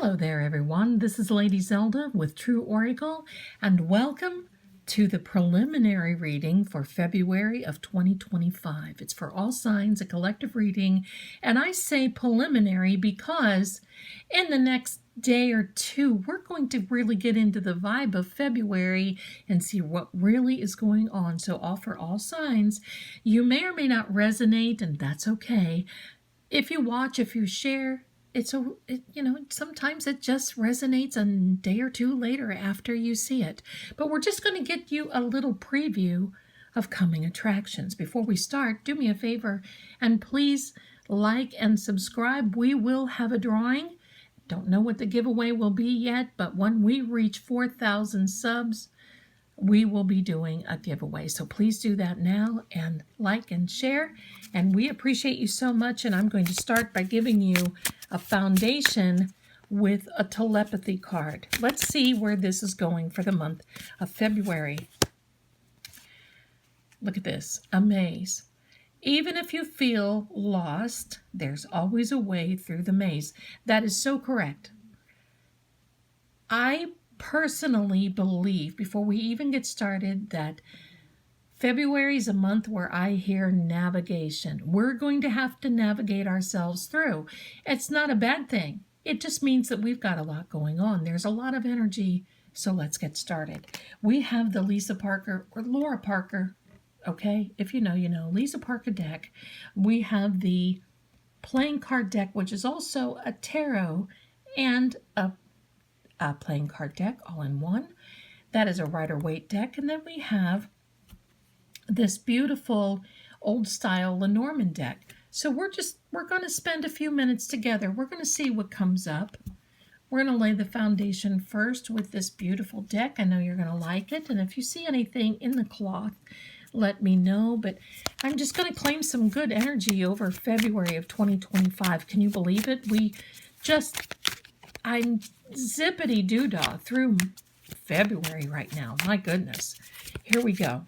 Hello there, everyone. This is Lady Zelda with True Oracle, and welcome to the preliminary reading for February of 2025. It's for all signs, a collective reading, and I say preliminary because in the next day or two, we're going to really get into the vibe of February and see what really is going on. So all for all signs, you may or may not resonate, and that's okay. If you watch, if you share, sometimes it just resonates a day or two later after you see it. But we're just going to get you a little preview of coming attractions. Before we start, do me a favor and please like and subscribe. We will have a drawing. Don't know what the giveaway will be yet, but when we reach 4,000 subs, we will be doing a giveaway. So please do that now and like and share. And we appreciate you so much. And I'm going to start by giving you a foundation with a telepathy card. Let's see where this is going for the month of February. Look at this, a maze. Even if you feel lost, there's always a way through the maze. That is so correct. I personally believe, before we even get started, that February is a month where I hear navigation. We're going to have to navigate ourselves through. It's not a bad thing. It just means that we've got a lot going on. There's a lot of energy, so let's get started. We have the Lisa Parker, or Laura Parker, okay? If you know, you know. Lisa Parker deck. We have the playing card deck, which is also a tarot and a playing card deck all in one. That is a Rider-Waite deck. And then we have this beautiful old style Lenormand deck. So we're going to spend a few minutes together. We're going to see what comes up. We're going to lay the foundation first with this beautiful deck. I know you're going to like it. And if you see anything in the cloth, let me know. But I'm just going to claim some good energy over February of 2025. Can you believe it? I'm zippity-doo-dah through February right now. My goodness. Here we go.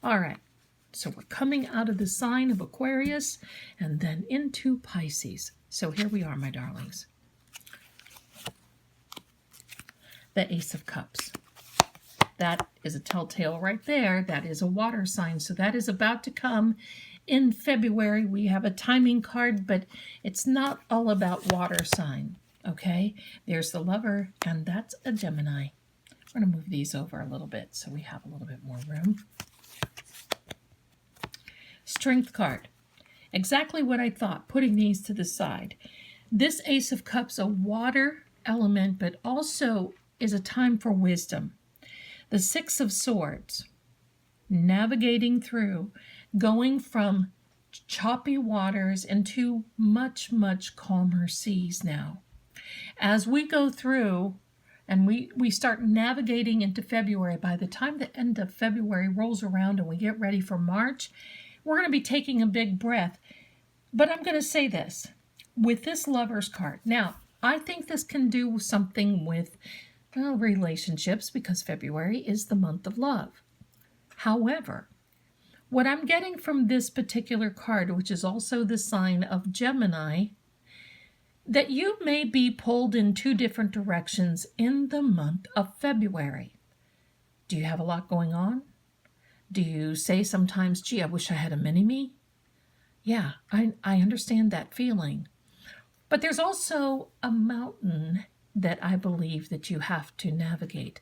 All right. So we're coming out of the sign of Aquarius and then into Pisces. So here we are, my darlings. The Ace of Cups. That is a telltale right there. That is a water sign. So that is about to come in February. We have a timing card, but it's not all about water sign, okay? There's the Lover, and that's a Gemini. We're going to move these over a little bit so we have a little bit more room. Strength card. Exactly what I thought, putting these to the side. This Ace of Cups, a water element, but also is a time for wisdom. The Six of Swords, navigating through, going from choppy waters into much, much calmer seas now. As we go through and we start navigating into February, by the time the end of February rolls around and we get ready for March, we're going to be taking a big breath. But I'm going to say this, with this Lover's card. Now, I think this can do something with relationships because February is the month of love. However, what I'm getting from this particular card, which is also the sign of Gemini, that you may be pulled in two different directions in the month of February. Do you have a lot going on? Do you say sometimes, gee, I wish I had a mini-me? Yeah, I understand that feeling. But there's also a mountain that I believe that you have to navigate.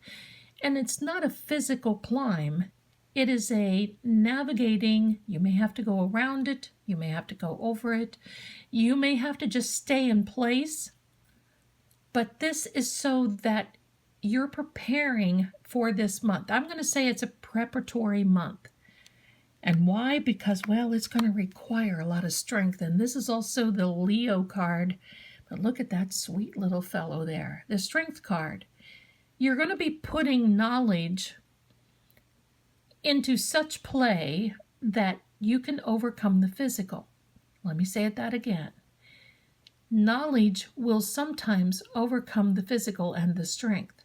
And it's not a physical climb. It is a navigating. You may have to go around it. You may have to go over it. You may have to just stay in place. But this is so that you're preparing for this month. I'm going to say it's a preparatory month. And why? Because, well, it's going to require a lot of strength. And this is also the Leo card. But look at that sweet little fellow there. The Strength card. You're going to be putting knowledge into such play that you can overcome the physical. Let me say that again. Knowledge will sometimes overcome the physical and the strength.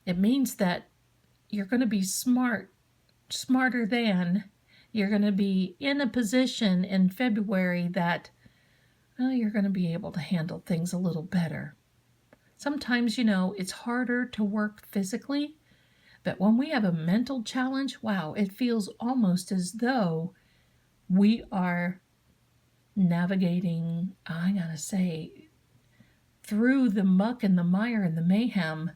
It means that you're going to be smarter than, you're going to be in a position in February that well, you're going to be able to handle things a little better. Sometimes, it's harder to work physically, but when we have a mental challenge, wow, it feels almost as though we are navigating, I gotta say, through the muck and the mire and the mayhem.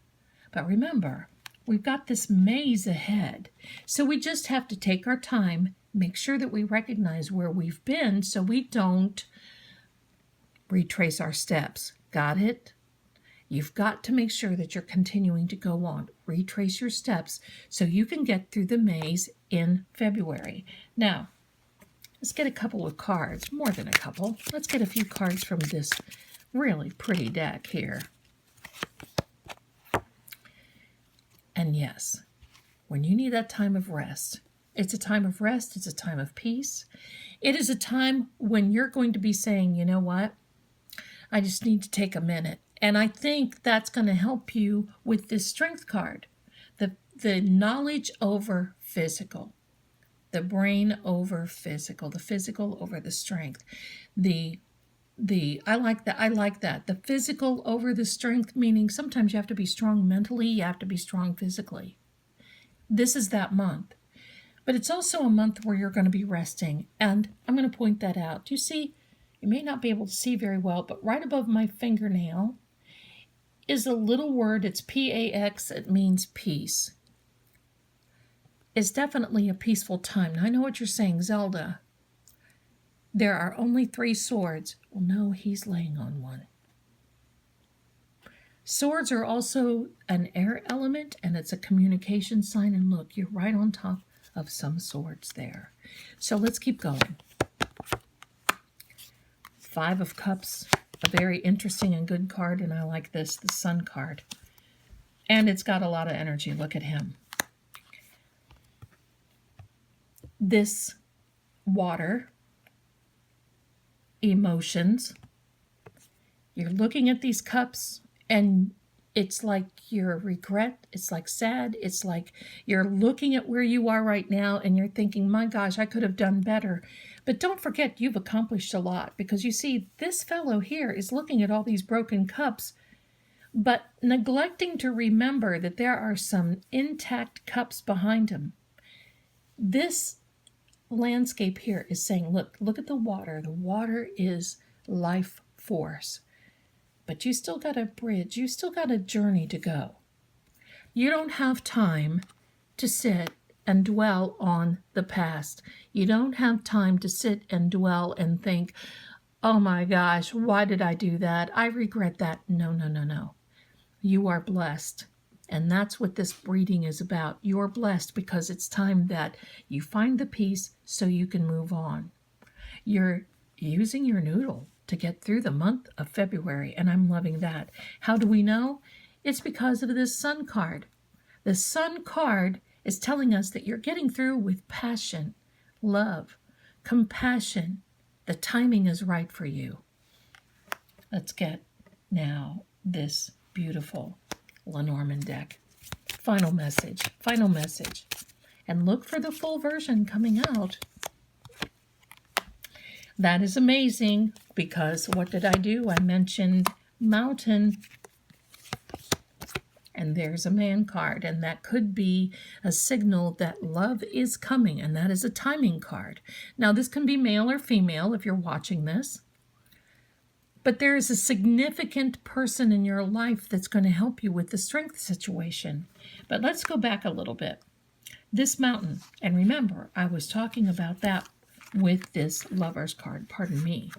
But remember, we've got this maze ahead. So we just have to take our time, make sure that we recognize where we've been so we don't retrace our steps. Got it? You've got to make sure that you're continuing to go on. Retrace your steps so you can get through the maze in February. Now, let's get a couple of cards, more than a couple. Let's get a few cards from this really pretty deck here. And yes, when you need that time of rest, it's a time of rest, it's a time of peace. It is a time when you're going to be saying, you know what? I just need to take a minute. And I think that's going to help you with this strength card. The knowledge over physical. The brain over physical. The physical over the strength. I like that. The physical over the strength, meaning sometimes you have to be strong mentally, you have to be strong physically. This is that month. But it's also a month where you're going to be resting. And I'm going to point that out. You see, you may not be able to see very well, but right above my fingernail is a little word. It's P-A-X. It means peace. It's definitely a peaceful time. Now, I know what you're saying, Zelda. There are only 3 swords. Well, no, he's laying on one. Swords are also an air element, and it's a communication sign. And look, you're right on top of some swords there. So let's keep going. 5 of Cups, a very interesting and good card, and I like this, the Sun card. And it's got a lot of energy. Look at him. This water, emotions, you're looking at these cups, and it's like your regret, it's like sad, it's like you're looking at where you are right now and you're thinking, my gosh, I could have done better. But don't forget, you've accomplished a lot, because you see, this fellow here is looking at all these broken cups, but neglecting to remember that there are some intact cups behind him. This landscape here is saying, look at the water. The water is life force. But you still got a bridge. You still got a journey to go. You don't have time to sit and dwell on the past. You don't have time to sit and dwell and think, oh my gosh, why did I do that? I regret that. No, no, no, no. You are blessed. And that's what this reading is about. You're blessed because it's time that you find the peace so you can move on. You're using your noodle to get through the month of February, and I'm loving that. How do we know? It's because of this Sun card. The Sun card is telling us that you're getting through with passion, love, compassion. The timing is right for you. Let's get now this beautiful Lenormand deck. Final message. And look for the full version coming out. That is amazing, because what did I do? I mentioned mountain, and there's a man card, and that could be a signal that love is coming, and that is a timing card. Now, this can be male or female if you're watching this, but there is a significant person in your life that's going to help you with the strength situation. But let's go back a little bit. This mountain, and remember, I was talking about that with this Lover's card, pardon me.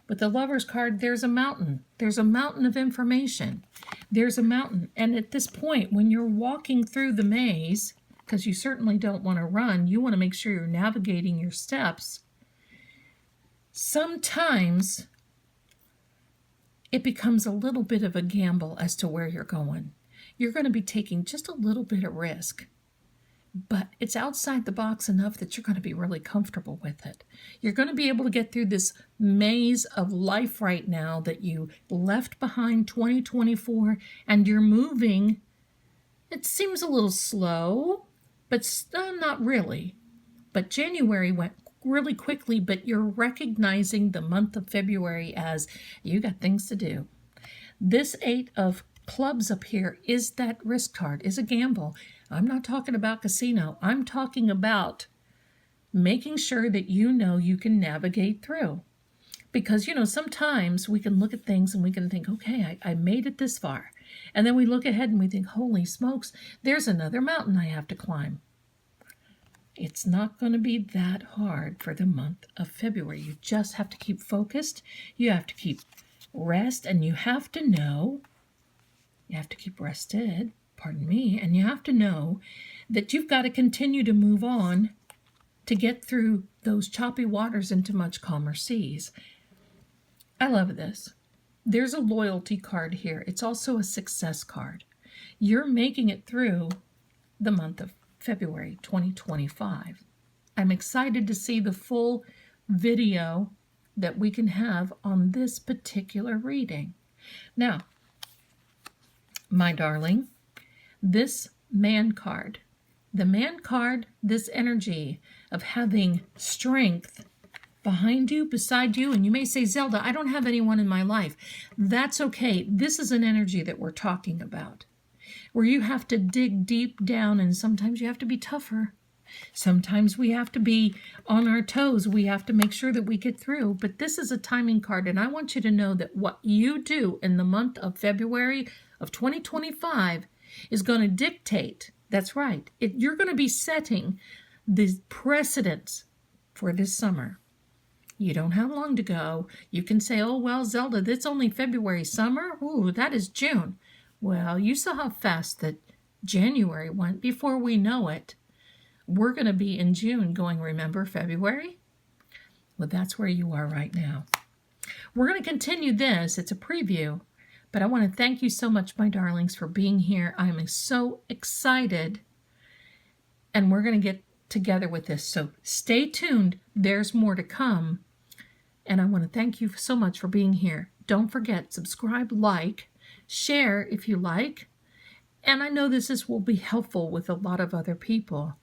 With the Lover's card, there's a mountain. There's a mountain of information. There's a mountain. And at this point, when you're walking through the maze, because you certainly don't want to run, you want to make sure you're navigating your steps. Sometimes it becomes a little bit of a gamble as to where you're going. You're going to be taking just a little bit of risk. But it's outside the box enough that you're going to be really comfortable with it. You're going to be able to get through this maze of life right now that you left behind 2024, and you're moving. It seems a little slow, but not really. But January went really quickly, but you're recognizing the month of February as you got things to do. This 8 of clubs up here is that risk card, is a gamble. I'm not talking about casino. I'm talking about making sure that you know you can navigate through. Because, sometimes we can look at things and we can think, okay, I made it this far. And then we look ahead and we think, holy smokes, there's another mountain I have to climb. It's not going to be that hard for the month of February. You just have to keep focused. You have to keep rest, and you have to know, you have to keep rested, pardon me, and you have to know that you've got to continue to move on to get through those choppy waters into much calmer seas. I love this. There's a loyalty card here. It's also a success card. You're making it through the month of February 2025. I'm excited to see the full video that we can have on this particular reading. Now, my darling, this man card, the man card, this energy of having strength behind you, beside you, and you may say, Zelda, I don't have anyone in my life. That's okay. This is an energy that we're talking about, where you have to dig deep down, and sometimes you have to be tougher. Sometimes we have to be on our toes. We have to make sure that we get through. But this is a timing card, and I want you to know that what you do in the month of February of 2025 is going to dictate, that's right, you're going to be setting the precedents for this summer. You don't have long to go. You can say, oh, well, Zelda, that's only February. Summer? Ooh, that is June. Well, you saw how fast that January went. Before we know it, we're going to be in June going, remember February? Well, that's where you are right now. We're going to continue this. It's a preview, but I want to thank you so much, my darlings, for being here. I'm so excited, and we're going to get together with this. So stay tuned. There's more to come. And I want to thank you so much for being here. Don't forget, subscribe, like, share if you like. And I know this will be helpful with a lot of other people.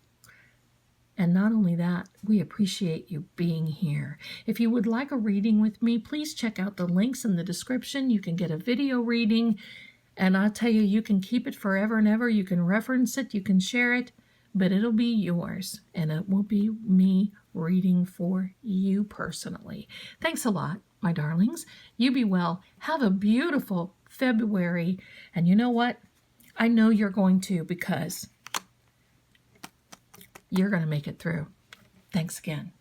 And not only that, we appreciate you being here. If you would like a reading with me, please check out the links in the description. You can get a video reading. And I'll tell you, you can keep it forever and ever. You can reference it. You can share it. But it'll be yours, and it will be me reading for you personally. Thanks a lot, my darlings. You be well. Have a beautiful February. And you know what? I know you're going to, because you're going to make it through. Thanks again.